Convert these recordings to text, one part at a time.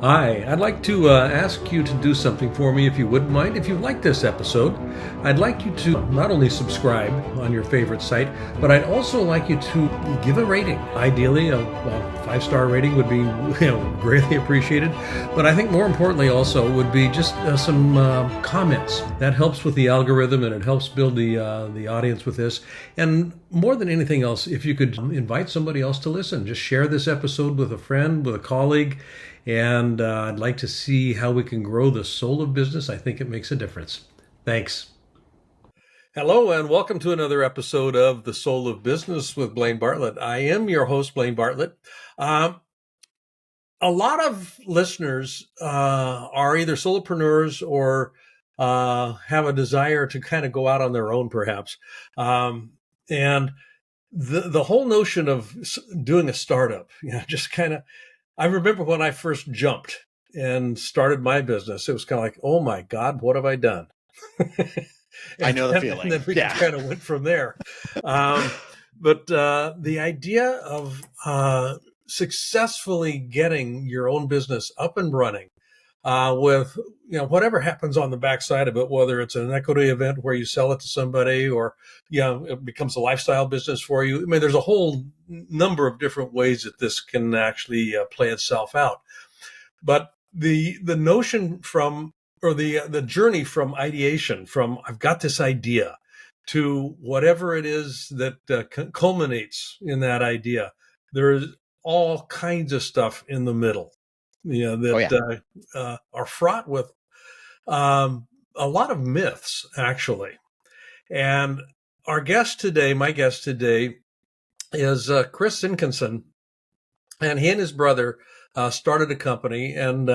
Hi, I'd like to ask you to do something for me if you wouldn't mind. If you like this episode, I'd like you to not only subscribe on your favorite site, but I'd also like you to give a rating. Ideally, a five-star rating would be greatly appreciated. But I think more importantly also would be just some comments. That helps with the algorithm and it helps build the audience with this. And more than anything else, if you could invite somebody else to listen, just share this episode with a friend, with a colleague. And I'd like to see how we can grow the soul of business. I think it makes a difference. Thanks. Hello, and welcome to another episode of The Soul of Business with Blaine Bartlett. I am your host, Blaine Bartlett. A lot of listeners are either solopreneurs or have a desire to kind of go out on their own, perhaps. And the whole notion of doing a startup, just kind of, I remember when I first jumped and started my business, it was kind of like, oh my God, what have I done? I know the feeling. And then we kind of went from there. But the idea of successfully getting your own business up and running with whatever happens on the backside of it, whether it's an equity event where you sell it to somebody or it becomes a lifestyle business for you. I mean, there's a whole number of different ways that this can actually play itself out. But the notion from or the journey from ideation, from I've got this idea to whatever it is that culminates in that idea, there's all kinds of stuff in the middle, that are fraught with a lot of myths, actually. And my guest today is Chris Sinkinson, and he and his brother started a company. And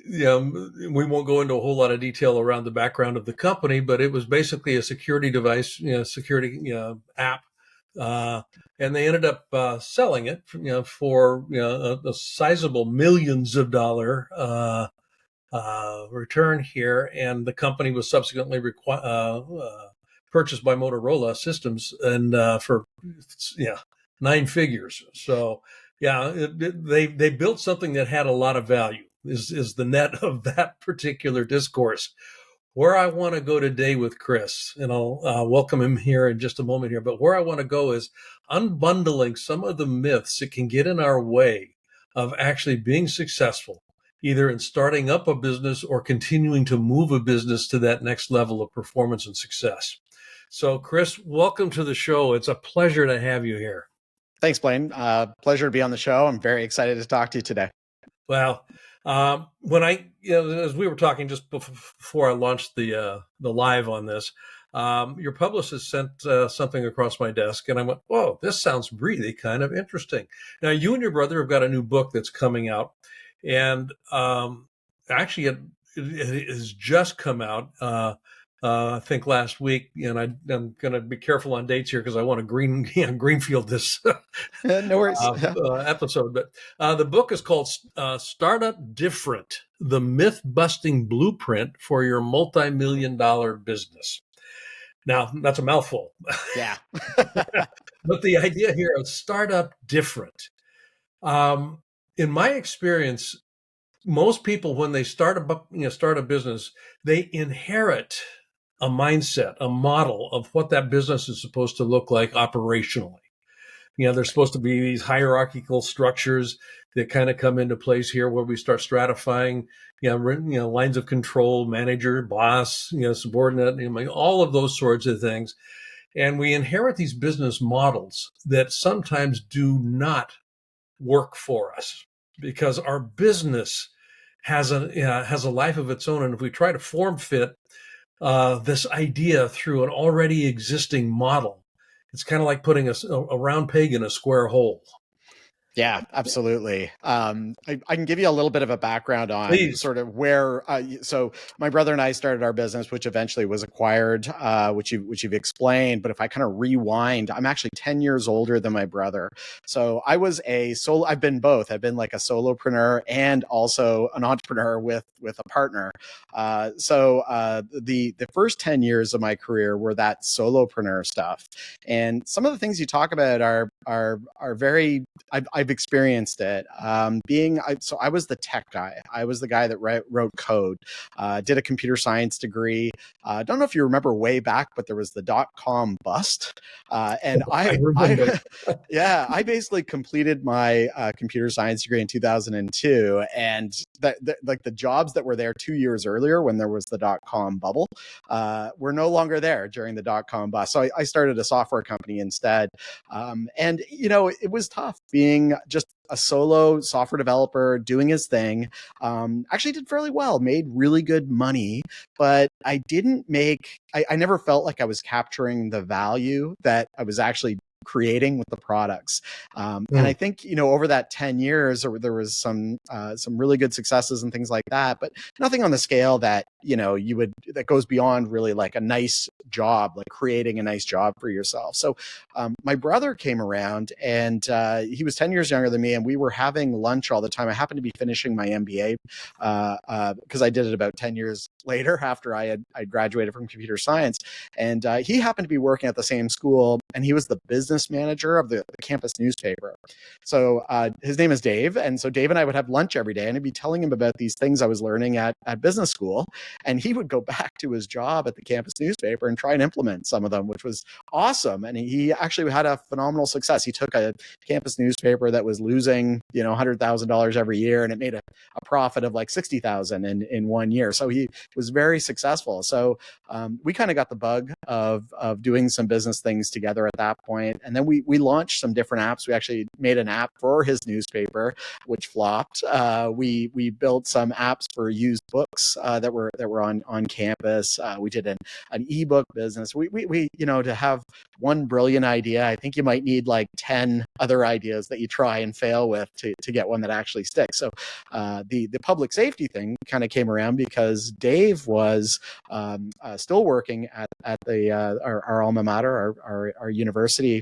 we won't go into a whole lot of detail around the background of the company, but it was basically a security device, security app. And they ended up selling it, for a sizable millions of dollar return here. And the company was subsequently purchased by Motorola Systems, and for nine figures. So they built something that had a lot of value. Is the net of that particular discourse. Where I want to go today with Chris, and I'll welcome him here in just a moment here, but where I want to go is unbundling some of the myths that can get in our way of actually being successful, either in starting up a business or continuing to move a business to that next level of performance and success. So, Chris, welcome to the show. It's a pleasure to have you here. Thanks, Blaine. Pleasure to be on the show. I'm very excited to talk to you today. Well, when as we were talking just before I launched the live on this, your publicist sent something across my desk, and I went, "Whoa, this sounds really kind of interesting." Now, you and your brother have got a new book that's coming out, and actually, it has just come out. I think last week, and I'm going to be careful on dates here because I want to greenfield this No worries. episode. But the book is called Startup Different, the Myth-Busting Blueprint for Your Multi-Million-Dollar Business. Now, that's a mouthful. Yeah. But the idea here of Startup Different, in my experience, most people, when they start a business, they inherit a mindset, a model of what that business is supposed to look like operationally. There's supposed to be these hierarchical structures that kind of come into place here where we start stratifying, lines of control, manager, boss, subordinate, all of those sorts of things. And we inherit these business models that sometimes do not work for us because our business has a life of its own. And if we try to form fit this idea through an already existing model, it's kind of like putting a round peg in a square hole. Yeah, absolutely. I can give you a little bit of a background on Please. Sort of where. So my brother and I started our business, which eventually was acquired, which you've explained. But if I kind of rewind, I'm actually 10 years older than my brother. So I was I've been both. I've been like a solopreneur and also an entrepreneur with a partner. The first 10 years of my career were that solopreneur stuff, and some of the things you talk about are very. I've experienced it. So I was the tech guy. I was the guy that wrote code, did a computer science degree. Don't know if you remember way back, but there was the .com bust. And I remember. yeah, I basically completed my computer science degree in 2002. And like the jobs that were there 2 years earlier when there was the .com bubble were no longer there during the .com bust. So I started a software company instead. And, it was tough being just a solo software developer doing his thing. Actually did fairly well, made really good money, but I never felt like I was capturing the value that I was actually creating with the products. And I think, over that 10 years, there was some really good successes and things like that, but nothing on the scale that, that goes beyond really like a nice job, like creating a nice job for yourself. So my brother came around and he was 10 years younger than me, and we were having lunch all the time. I happened to be finishing my MBA because I did it about 10 years later after I graduated from computer science. And he happened to be working at the same school, and he was the business manager of the campus newspaper. So his name is Dave. And so Dave and I would have lunch every day, and I'd be telling him about these things I was learning at business school. And he would go back to his job at the campus newspaper and try and implement some of them, which was awesome. And he actually had a phenomenal success. He took a campus newspaper that was losing, $100,000 every year, and it made a profit of like $60,000 in 1 year. So he was very successful. So we kind of got the bug of doing some business things together at that point. And then we launched some different apps. We actually made an app for his newspaper, which flopped. We built some apps for used books that were on campus. We did an ebook business. We to have one brilliant idea, I think you might need like 10 other ideas that you try and fail with to get one that actually sticks. So the public safety thing kind of came around because Dave was still working at our alma mater, our university.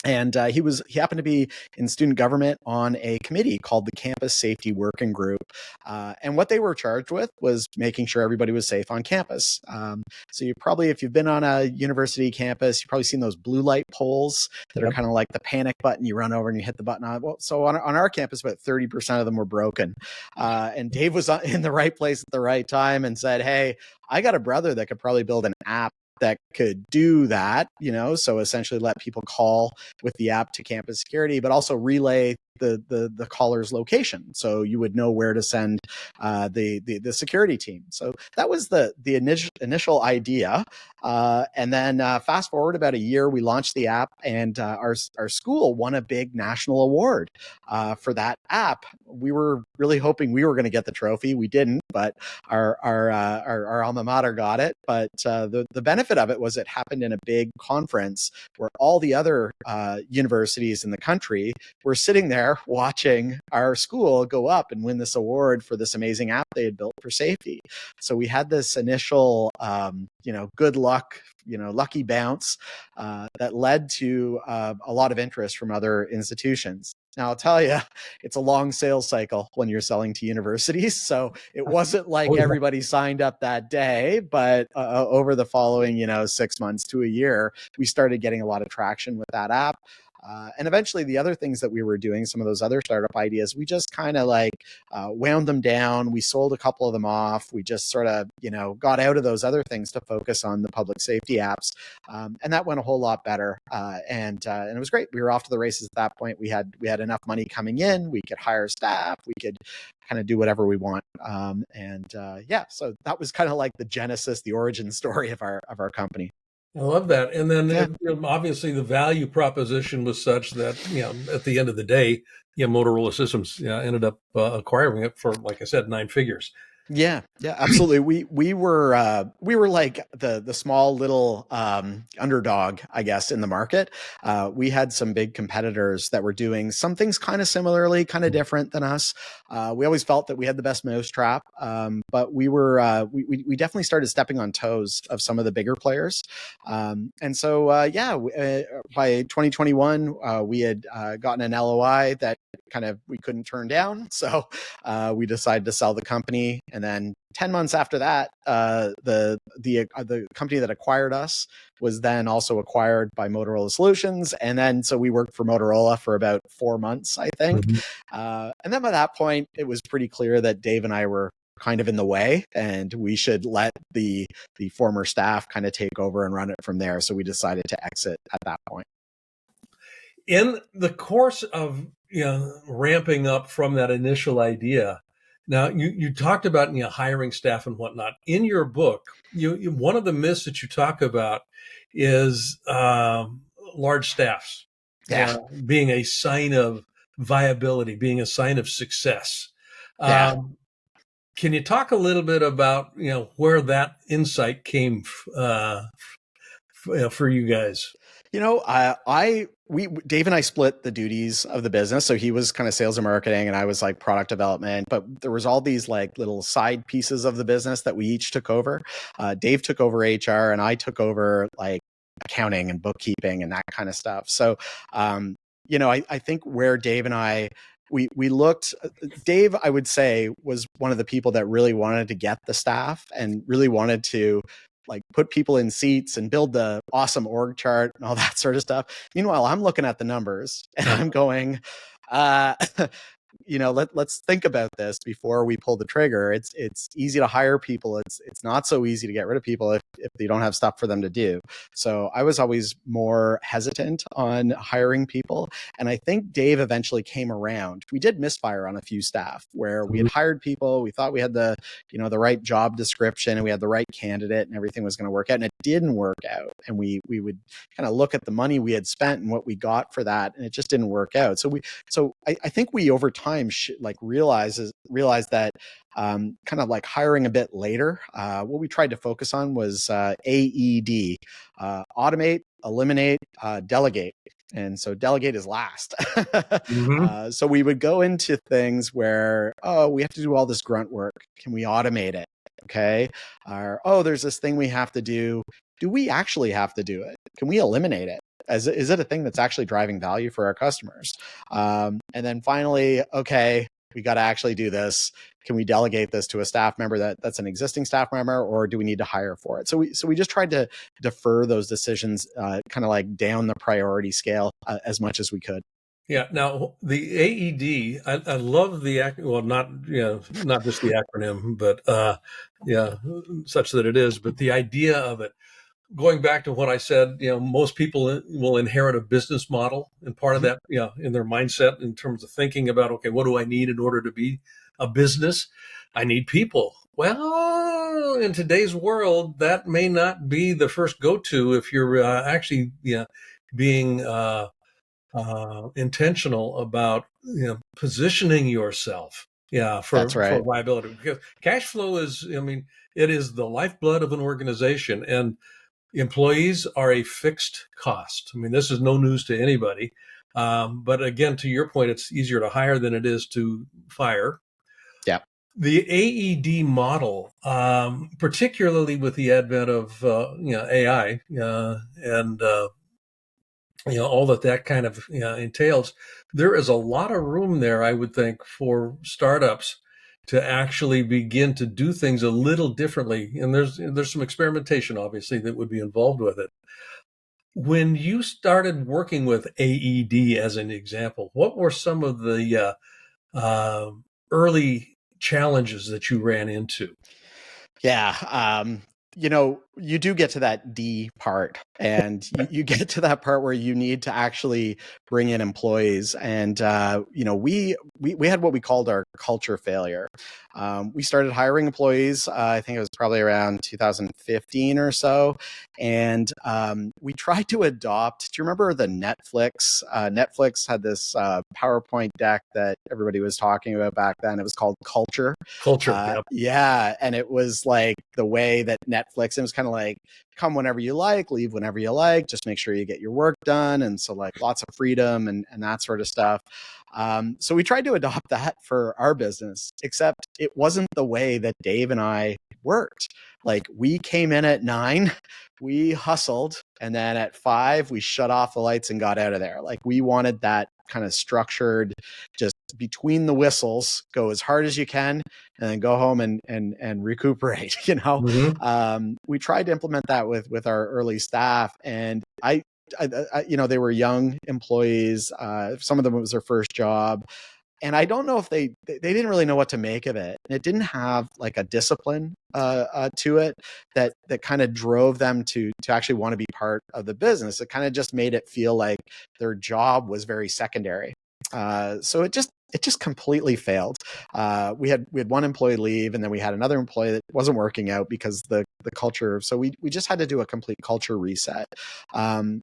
And he happened to be in student government on a committee called the Campus Safety Working Group. And what they were charged with was making sure everybody was safe on campus. So if you've been on a university campus, you've probably seen those blue light poles that are kind of like the panic button. You run over and you hit the button on. Well, so on our campus, about 30% of them were broken. And Dave was in the right place at the right time and said, "Hey, I got a brother that could probably build an app that could do that, so essentially let people call with the app to campus security, but also relay the caller's location, so you would know where to send the security team." So that was the initial idea, and then fast forward about a year, we launched the app, and our school won a big national award for that app. We were really hoping we were going to get the trophy. We didn't, but our alma mater got it. But the benefit of it was it happened in a big conference where all the other universities in the country were sitting there watching our school go up and win this award for this amazing app they had built for safety. So we had this initial, good luck, lucky bounce that led to a lot of interest from other institutions. Now, I'll tell you, it's a long sales cycle when you're selling to universities. So it wasn't like everybody signed up that day, but over the following, 6 months to a year, we started getting a lot of traction with that app. And eventually the other things that we were doing, some of those other startup ideas, we just kind of wound them down. We sold a couple of them off. We just sort of, got out of those other things to focus on the public safety apps. And that went a whole lot better. And it was great. We were off to the races at that point. We had enough money coming in. We could hire staff. We could kind of do whatever we want. So that was kind of like the genesis, the origin story of our company. I love that. And then obviously the value proposition was such that, at the end of the day, Motorola Systems ended up acquiring it for, like I said, 9 figures. Yeah, absolutely. We were like the small little underdog, I guess, in the market. We had some big competitors that were doing some things kind of similarly, kind of different than us. We always felt that we had the best mousetrap, but we definitely started stepping on toes of some of the bigger players. And so by 2021, we had gotten an LOI that we couldn't turn down. So we decided to sell the company And then 10 months after that, the company that acquired us was then also acquired by Motorola Solutions. And then so we worked for Motorola for about 4 months, I think. And then by that point, it was pretty clear that Dave and I were kind of in the way, and we should let the former staff kind of take over and run it from there. So we decided to exit at that point. In the course of ramping up from that initial idea, now you talked about hiring staff and whatnot. In your book, one of the myths that you talk about is large staffs being a sign of viability, being a sign of success. Can you talk a little bit about where that insight came for you guys? Dave and I split the duties of the business. So he was kind of sales and marketing, and I was like product development. But there was all these like little side pieces of the business that we each took over. Dave took over HR, and I took over like accounting and bookkeeping and that kind of stuff. So, I think where Dave and I we looked, Dave, I would say, was one of the people that really wanted to get the staff and really wanted to like put people in seats and build the awesome org chart and all that sort of stuff. Meanwhile, I'm looking at the numbers and I'm going, let's think about this before we pull the trigger. It's easy to hire people. It's not so easy to get rid of people if you don't have stuff for them to do. So I was always more hesitant on hiring people. And I think Dave eventually came around. We did misfire on a few staff where we had hired people. We thought we had the right job description and we had the right candidate and everything was going to work out. And it didn't work out. And we would kind of look at the money we had spent and what we got for that. And it just didn't work out. So I think we over time realized that kind of like hiring a bit later, what we tried to focus on was AED, automate, eliminate, delegate. And so delegate is last. So we would go into things where, we have to do all this grunt work. Can we automate it? Okay. Or, there's this thing we have to do. Do we actually have to do it? Can we eliminate it? Is it a thing that's actually driving value for our customers? And then finally, okay, we got to actually do this. Can we delegate this to a staff member that's an existing staff member, or do we need to hire for it? So we just tried to defer those decisions, kind of like down the priority scale as much as we could. Yeah. Now the AED, I love the not just the acronym, but such that it is, but the idea of it. Going back to what I said, most people will inherit a business model, and part of that, in their mindset in terms of thinking about, okay, what do I need in order to be a business? I need people. Well, in today's world, that may not be the first go-to if you're actually being intentional about positioning yourself. For viability, because cash flow is, it is the lifeblood of an organization, and employees are a fixed cost. This is no news to anybody. But again, to your point, it's easier to hire than it is to fire. Yeah. The AED model, particularly with the advent of AI and all that kind of entails, there is a lot of room there, I would think, for startups to actually begin to do things a little differently. And there's some experimentation, obviously, that would be involved with it. When you started working with AED as an example, what were some of the early challenges that you ran into? Yeah. You do get to that D part, and you get to that part where you need to actually bring in employees. And, we had what we called our culture failure. We started hiring employees. I think it was probably around 2015 or so. And we tried to adopt, do you remember the Netflix? Netflix had this PowerPoint deck that everybody was talking about back then. It was called Culture. Yep. Yeah. And it was like the way that Netflix, it was kind of like, come whenever you like, leave whenever you like, just make sure you get your work done. And so like lots of freedom and that sort of stuff. So we tried to adopt that for our business, except it wasn't the way that Dave and I worked. Like, we came in at 9, we hustled, and then at 5, we shut off the lights and got out of there. Like, we wanted that kind of structured, just between the whistles, go as hard as you can, and then go home and recuperate. We tried to implement that with our early staff, and they were young employees. Some of them, it was their first job. And I don't know if they didn't really know what to make of it. It didn't have like a discipline to it that kind of drove them to actually want to be part of the business. It kind of just made it feel like their job was very secondary. So it just completely failed. We had one employee leave, and then we had another employee that wasn't working out because the culture. So we just had to do a complete culture reset.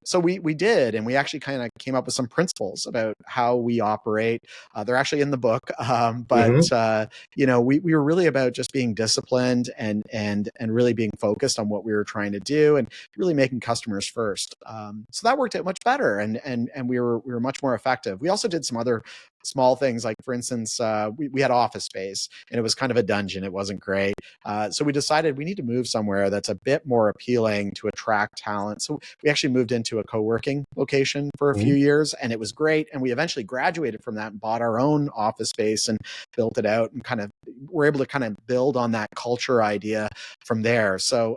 So we did, and we actually kind of came up with some principles about how we operate. They're actually in the book, but we were really about just being disciplined and really being focused on what we were trying to do, and really making customers first. So that worked out much better, and we were much more effective. We also did some other small things, like, for instance, we had office space, and it was kind of a dungeon. It wasn't great. So we decided we need to move somewhere that's a bit more appealing to attract talent. So we actually moved into a co-working location for a few years, and it was great. And we eventually graduated from that and bought our own office space and built it out, and kind of were able to kind of build on that culture idea from there. So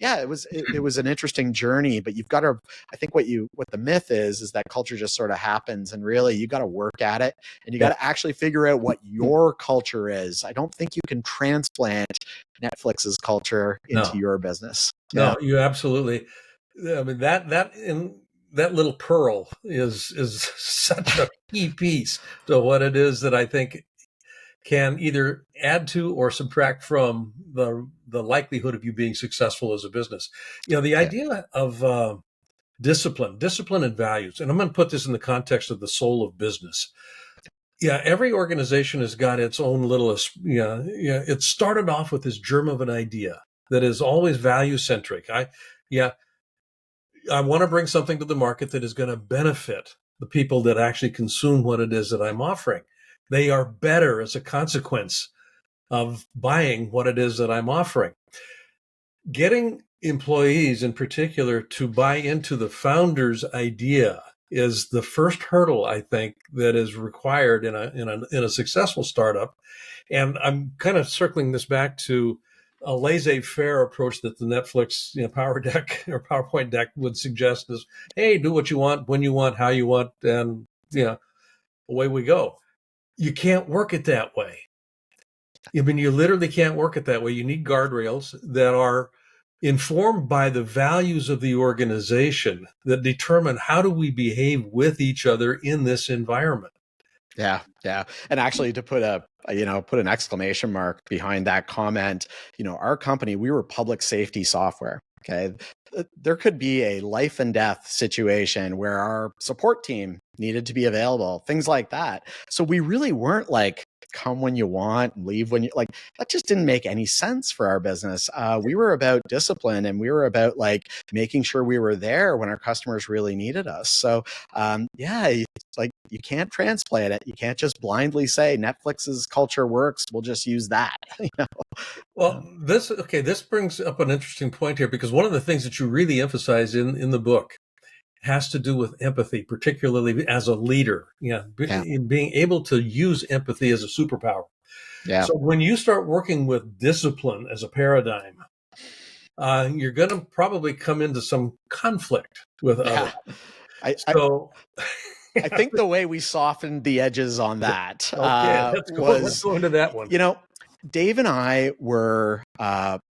it was an interesting journey, but you've got to, I think what the myth is that culture just sort of happens, and really you got to work at it. And you got to actually figure out what your culture is. I don't think you can transplant Netflix's culture into your business. No, you absolutely. I mean, that little pearl is such a key piece to what it is that I think can either add to or subtract from the likelihood of you being successful as a business. The idea of discipline and values, and I'm going to put this in the context of the soul of business. Yeah, every organization has got its own little, it started off with this germ of an idea that is always value centric. I want to bring something to the market that is going to benefit the people that actually consume what it is that I'm offering. They are better as a consequence of buying what it is that I'm offering. Getting employees in particular to buy into the founder's idea is the first hurdle, I think, that is required in a successful startup. And I'm kind of circling this back to a laissez-faire approach that the Netflix Power Deck or PowerPoint deck would suggest is, hey, do what you want, when you want, how you want, and away we go. You can't work it that way. I mean, you literally can't work it that way. You need guardrails that are informed by the values of the organization that determine how do we behave with each other in this environment. Yeah. And actually, to put an exclamation mark behind that comment, our company, we were public safety software. Okay. There could be a life and death situation where our support team needed to be available, things like that. So we really weren't like, come when you want and leave when you like. That just didn't make any sense for our business. We were about discipline, and we were about like making sure we were there when our customers really needed us. So it's like, you can't transplant it. You can't just blindly say Netflix's culture works, we'll just use that. Well, this brings up an interesting point here, because one of the things that you really emphasize in the book has to do with empathy, particularly as a leader. Being able to use empathy as a superpower. Yeah. So when you start working with discipline as a paradigm, you're going to probably come into some conflict with others. I think the way we softened the edges on that let's go into that one. Dave and I were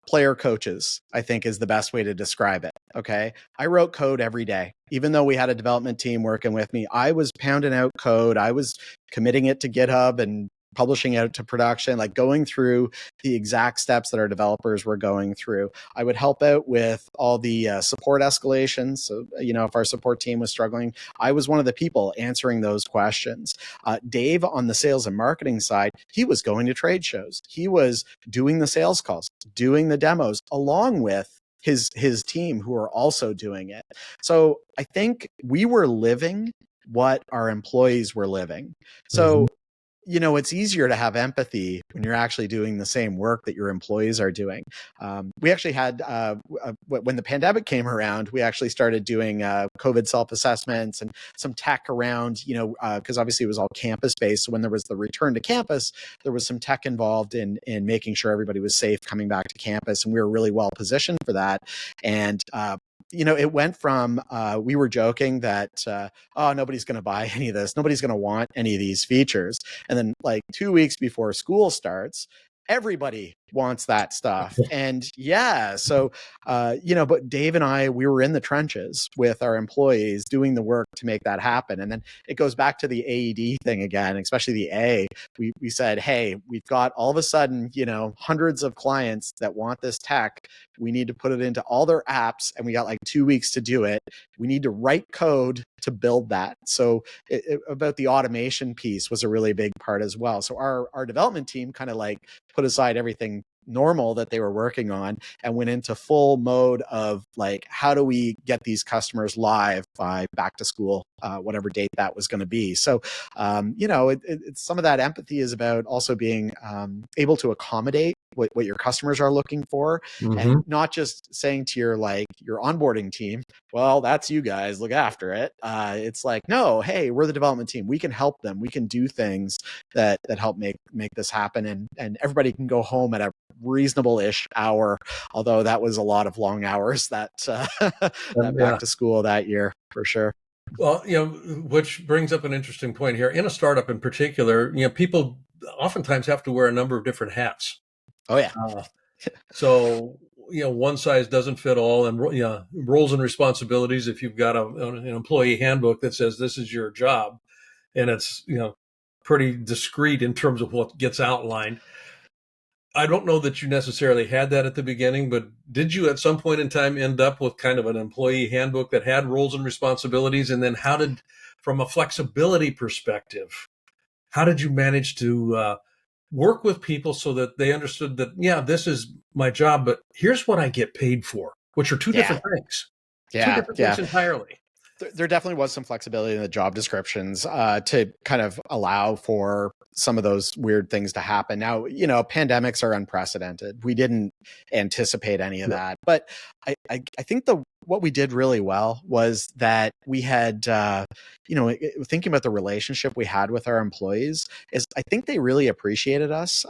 player coaches, I think is the best way to describe it. Okay. I wrote code every day. Even though we had a development team working with me, I was pounding out code. I was committing it to GitHub and publishing it to production, like going through the exact steps that our developers were going through. I would help out with all the support escalations. So, if our support team was struggling, I was one of the people answering those questions. Dave, on the sales and marketing side, he was going to trade shows. He was doing the sales calls, doing the demos, along with his team who are also doing it. So I think we were living what our employees were living. So it's easier to have empathy when you're actually doing the same work that your employees are doing. We actually had, when the pandemic came around, we actually started doing COVID self-assessments and some tech around, because obviously it was all campus-based. So when there was the return to campus, there was some tech involved in making sure everybody was safe coming back to campus. And we were really well positioned for that. And it went from, we were joking that, oh, nobody's going to buy any of this. Nobody's going to want any of these features. And then like 2 weeks before school starts, everybody wants that stuff. And yeah, so, but Dave and I, we were in the trenches with our employees doing the work to make that happen. And then it goes back to the AED thing again, especially the A. We said, hey, we've got all of a sudden, hundreds of clients that want this tech. We need to put it into all their apps, and we got like 2 weeks to do it. We need to write code to build that. So about the automation piece was a really big part as well. So our development team kind of like put aside everything normal that they were working on and went into full mode of like, how do we get these customers live by back to school, whatever date that was going to be. So, it's some of that empathy is about also being able to accommodate what your customers are looking for, and not just saying to your onboarding team, well, that's you guys, look after it. It's like, no, hey, we're the development team. We can help them. We can do things that help make this happen. And everybody can go home at a reasonable-ish hour, although that was a lot of long hours that back to school that year for sure. Well, which brings up an interesting point here. In a startup in particular, people oftentimes have to wear a number of different hats. Oh yeah. So, one size doesn't fit all, and roles and responsibilities. If you've got an employee handbook that says this is your job, and it's pretty discreet in terms of what gets outlined. I don't know that you necessarily had that at the beginning, but did you at some point in time end up with kind of an employee handbook that had roles and responsibilities? And then from a flexibility perspective, how did you manage to work with people so that they understood that, yeah, this is my job, but here's what I get paid for, which are two different things. Yeah. Two different things entirely. There definitely was some flexibility in the job descriptions to kind of allow for some of those weird things to happen. Now, pandemics are unprecedented. We didn't anticipate any of that. But I think what we did really well was that we had, thinking about the relationship we had with our employees, is I think they really appreciated us.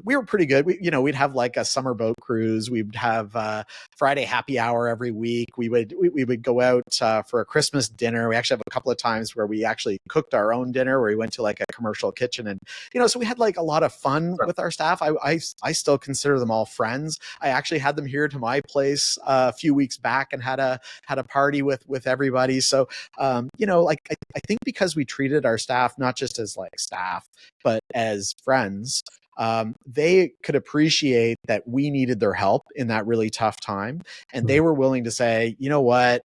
We were pretty good. We'd have like a summer boat cruise. We'd have Friday happy hour every week. We would go out for a Christmas dinner. We actually have a couple of times where we actually cooked our own dinner, where we went to like a commercial kitchen, and so we had like a lot of fun with our staff. I still consider them all friends. I actually had them here to my place a few weeks back and had a party with everybody. So I think because we treated our staff not just as like staff, but as friends, they could appreciate that we needed their help in that really tough time. And they were willing to say, you know what,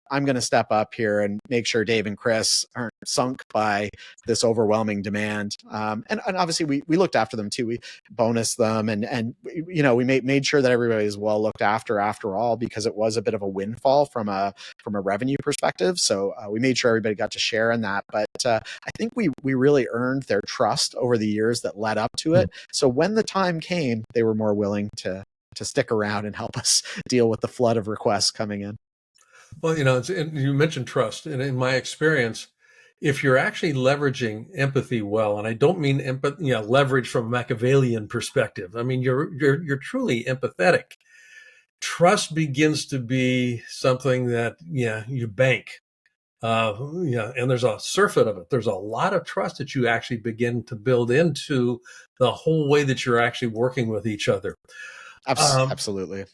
I'm going to step up here and make sure Dave and Chris aren't sunk by this overwhelming demand. And obviously we looked after them too. We bonused them and we made sure that everybody was well looked after all, because it was a bit of a windfall from a revenue perspective. So we made sure everybody got to share in that. But I think we really earned their trust over the years that led up to it. So when the time came, they were more willing to stick around and help us deal with the flood of requests coming in. Well, you mentioned trust, and in my experience, if you're actually leveraging empathy well, and I don't mean leverage from a Machiavellian perspective. I mean, you're truly empathetic. Trust begins to be something that you bank. And there's a surfeit of it. There's a lot of trust that you actually begin to build into the whole way that you're actually working with each other. Absolutely.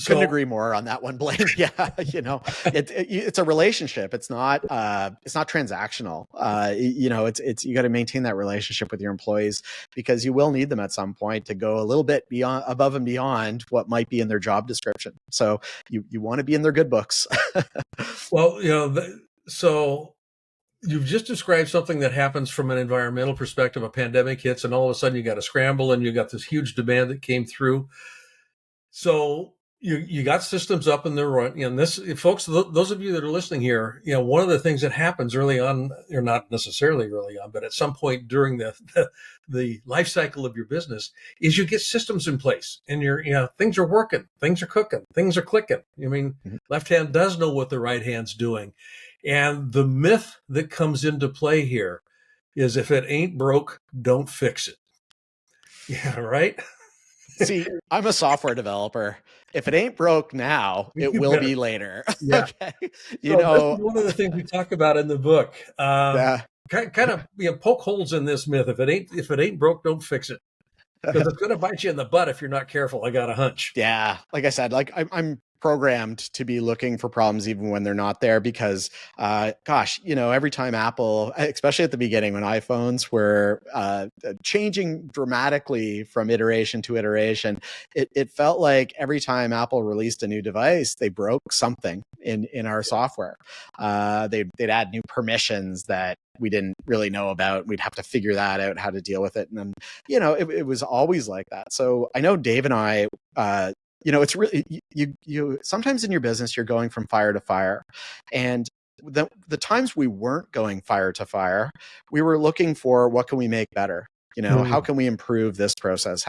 Couldn't agree more on that one, Blaine. Yeah. It's a relationship. It's not transactional. It's you got to maintain that relationship with your employees, because you will need them at some point to go a little bit above and beyond what might be in their job description. So you want to be in their good books. Well, so you've just described something that happens from an environmental perspective. A pandemic hits, and all of a sudden you got to scramble, and you got this huge demand that came through. So you got systems up and they're running. And this, folks, those of you that are listening here, one of the things that happens early on, or not necessarily early on, but at some point during the life cycle of your business, is you get systems in place, and things are working, things are cooking, things are clicking. I mean, left hand does know what the right hand's doing, and the myth that comes into play here is if it ain't broke, don't fix it. Yeah, right. See, I'm a software developer. If it ain't broke now, it will be later. Yeah. Okay. So this is one of the things we talk about in the book. Yeah. Kind of poke holes in this myth. If it ain't broke, don't fix it, because it's going to bite you in the butt if you're not careful. I got a hunch. Yeah, like I said, like I'm programmed to be looking for problems even when they're not there, because gosh, every time Apple, especially at the beginning when iPhones were changing dramatically from iteration to iteration, it felt like every time Apple released a new device, they broke something in our software. They'd add new permissions that we didn't really know about. We'd have to figure that out, how to deal with it. And then, it was always like that. So I know Dave and I, it's really, you sometimes in your business, you're going from fire to fire. And the times we weren't going fire to fire, we were looking for, what can we make better? How can we improve this process?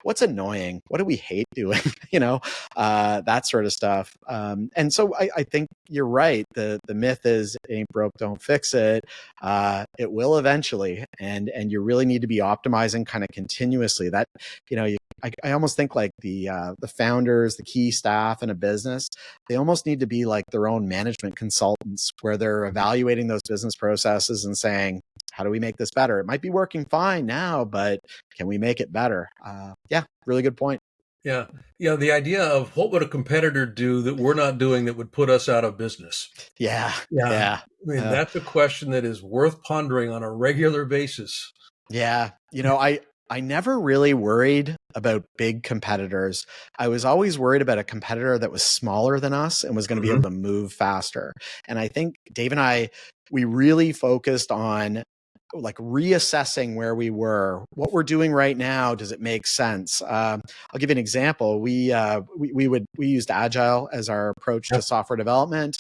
What's annoying? What do we hate doing? That sort of stuff. And so I think you're right. The myth is, it ain't broke, don't fix it. It will eventually. And you really need to be optimizing kind of continuously. That, I almost think like the founders, the key staff in a business, they almost need to be like their own management consultants, where they're evaluating those business processes and saying, how do we make this better? It might be working fine now, but can we make it better? Yeah, really good point. Yeah. The idea of what would a competitor do that we're not doing that would put us out of business? Yeah. I mean, that's a question that is worth pondering on a regular basis. Yeah. I never really worried about big competitors. I was always worried about a competitor that was smaller than us and was going to be able to move faster. And I think Dave and I, we really focused on like reassessing where we were, what we're doing right now. Does it make sense? I'll give you an example. We used Agile as our approach to software development.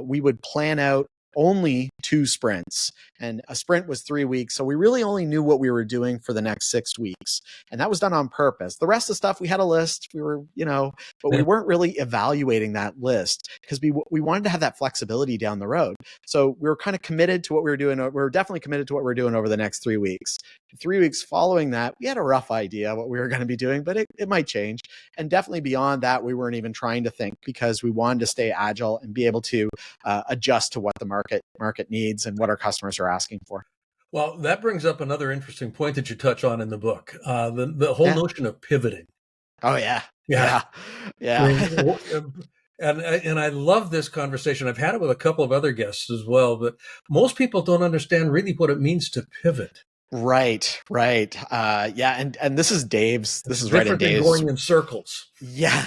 We would plan out only 2 sprints, and a sprint was 3 weeks. So we really only knew what we were doing for the next 6 weeks. And that was done on purpose. The rest of the stuff, we had a list, we were, but we weren't really evaluating that list because we wanted to have that flexibility down the road. So we were kind of committed to what we were doing. We were definitely committed to what we were doing over the next 3 weeks. 3 weeks following that, we had a rough idea what we were going to be doing, but it might change. And definitely beyond that, we weren't even trying to think, because we wanted to stay agile and be able to adjust to what the market needs and what our customers are asking for. Well, that brings up another interesting point that you touch on in the book, the whole notion of pivoting. Oh yeah. And I love this conversation. I've had it with a couple of other guests as well, but most people don't understand really what it means to pivot. Right. And this is Dave's. This is right in Dave's. Going in circles. Yeah.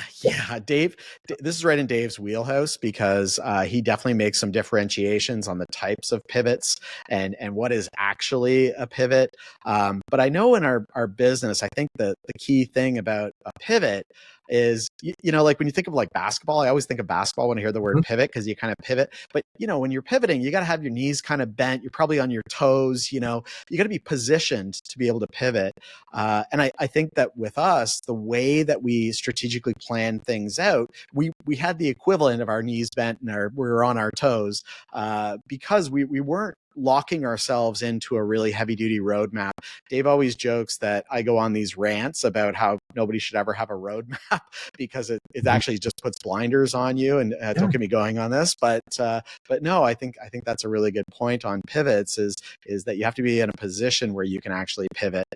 Dave, this is right in Dave's wheelhouse, because he definitely makes some differentiations on the types of pivots and what is actually a pivot. But I know in our business, I think the key thing about a pivot is, like when you think of like basketball, I always think of basketball when I hear the word pivot, because you kind of pivot. But, when you're pivoting, you got to have your knees kind of bent. You're probably on your toes, you got to be positioned to be able to pivot. And I think that with us, the way that we strategically plan things out, we had the equivalent of our knees bent and we were on our toes, because we weren't locking ourselves into a really heavy duty roadmap. Dave always jokes that I go on these rants about how nobody should ever have a roadmap because it actually just puts blinders on you. And don't get me going on this, but no, I think that's a really good point on pivots is that you have to be in a position where you can actually pivot.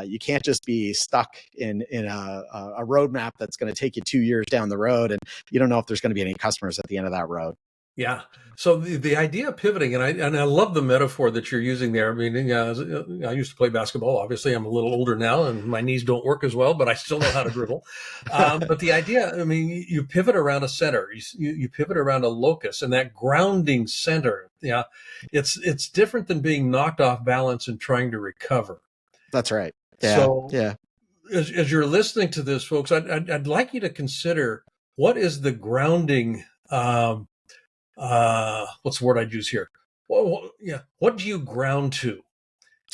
You can't just be stuck in a roadmap that's going to take you 2 years down the road, and you don't know if there's going to be any customers at the end of that road. Yeah. So the idea of pivoting, and I love the metaphor that you're using there. I mean, I used to play basketball. Obviously, I'm a little older now, and my knees don't work as well, but I still know how to dribble. But the idea, I mean, you pivot around a center, you pivot around a locus, and that grounding center, it's different than being knocked off balance and trying to recover. That's right. Yeah. So, as you're listening to this, folks, I'd like you to consider what is the grounding? What's the word I'd use here? What do you ground to?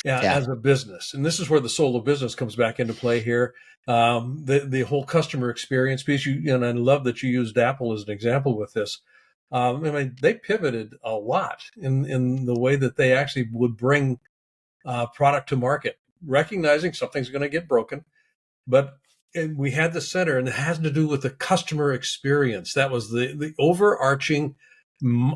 Yeah, Yeah. as a business, and this is where the soul of business comes back into play here. The whole customer experience piece. And I love that you used Apple as an example with this. I mean, they pivoted a lot in the way that they actually would bring product to market, recognizing something's going to get broken, but we had the center, and it has to do with the customer experience. That was the overarching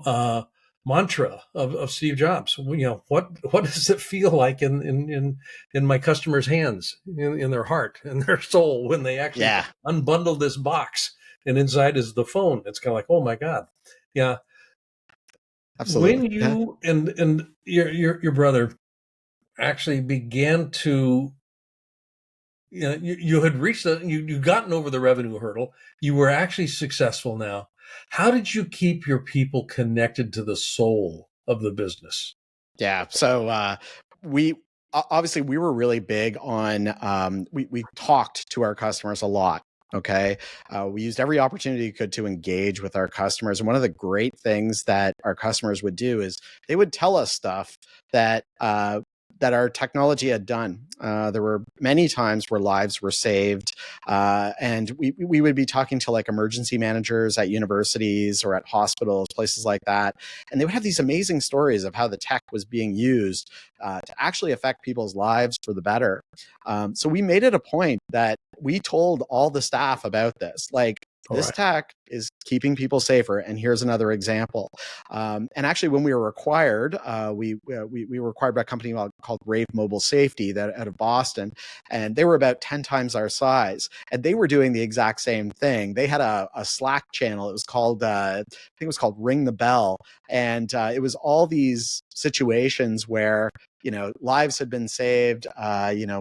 uh, mantra of Steve Jobs. What does it feel like in my customers' hands, in their heart, in their soul, when they actually unbundle this box and inside is the phone? It's kind of like, oh my God, yeah. Absolutely. When you and your brother actually began to, you had reached you'd gotten over the revenue hurdle. You were actually successful now. How did you keep your people connected to the soul of the business? Yeah. So we obviously we were really big on we talked to our customers a lot. Okay. We used every opportunity we could to engage with our customers. And one of the great things that our customers would do is they would tell us stuff that that our technology had done. There were many times where lives were saved, and we would be talking to like emergency managers at universities or at hospitals, places like that, and they would have these amazing stories of how the tech was being used to actually affect people's lives for the better. So we made it a point that we told all the staff about this, like, this tech is keeping people safer. And here's another example. And actually, when we were acquired, we were acquired by a company called Rave Mobile Safety that out of Boston, and they were about 10 times our size. And they were doing the exact same thing. They had a Slack channel. It was called, I think it was called Ring the Bell. And it was all these situations where lives had been saved.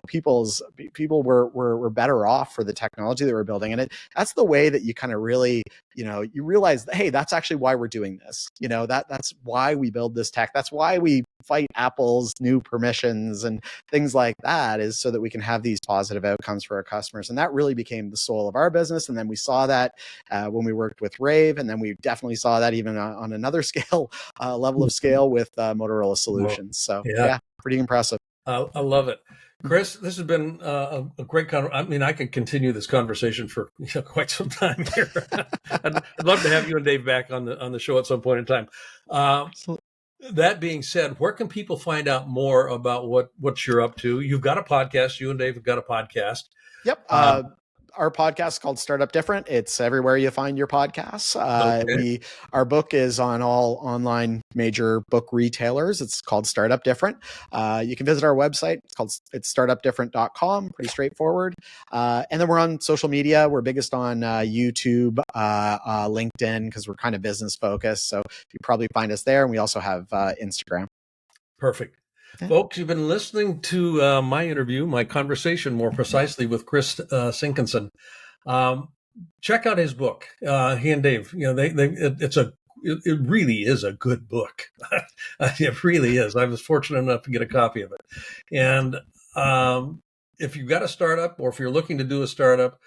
People were better off for the technology they were building, and that's the way that you kind of really, you realize that, hey, that's actually why we're doing this. That's why we build this tech. That's why we fight Apple's new permissions and things like that, is so that we can have these positive outcomes for our customers. And that really became the soul of our business. And then we saw that when we worked with Rave, and then we definitely saw that even on another scale, level of scale with Motorola Solutions. So yeah, pretty impressive. I love it. Chris, this has been a great conversation. I mean, I could continue this conversation for quite some time here. I'd love to have you and Dave back on the show at some point in time. That being said, where can people find out more about what you're up to? You've got a podcast. You and Dave have got a podcast. Yep. Our podcast is called Startup Different. It's everywhere you find your podcasts. Our book is on all online major book retailers. It's called Startup Different. You can visit our website. It's startupdifferent.com. Pretty straightforward. And then we're on social media. We're biggest on YouTube, LinkedIn, because we're kind of business focused. So you probably find us there. And we also have Instagram. Perfect. Folks, you've been listening to my conversation more precisely with Chris Sinkinson. Check out his book. He and Dave, it really is a good book. It really is. I was fortunate enough to get a copy of it. And if you've got a startup, or if you're looking to do a startup,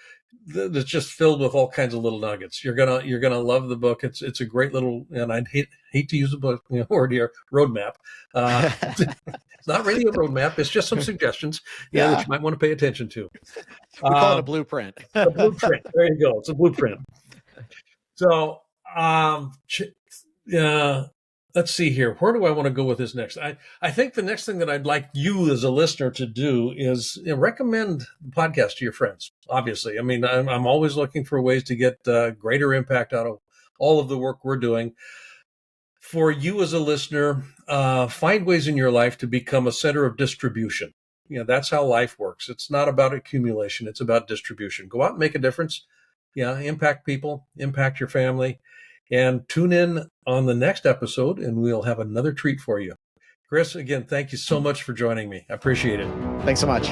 it's just filled with all kinds of little nuggets. You're gonna love the book. It's a great little, and I'd hate to use a book word here, roadmap. It's not really a roadmap. It's just some suggestions that you might want to pay attention to. We call it a blueprint. A blueprint. There you go. It's a blueprint. So let's see here. Where do I want to go with this next? I think the next thing that I'd like you as a listener to do is recommend the podcast to your friends. Obviously, I mean, I'm always looking for ways to get greater impact out of all of the work we're doing. For you as a listener, find ways in your life to become a center of distribution. That's how life works. It's not about accumulation. It's about distribution. Go out and make a difference. Impact people, impact your family. And tune in on the next episode, and we'll have another treat for you. Chris, again, thank you so much for joining me. I appreciate it. Thanks so much.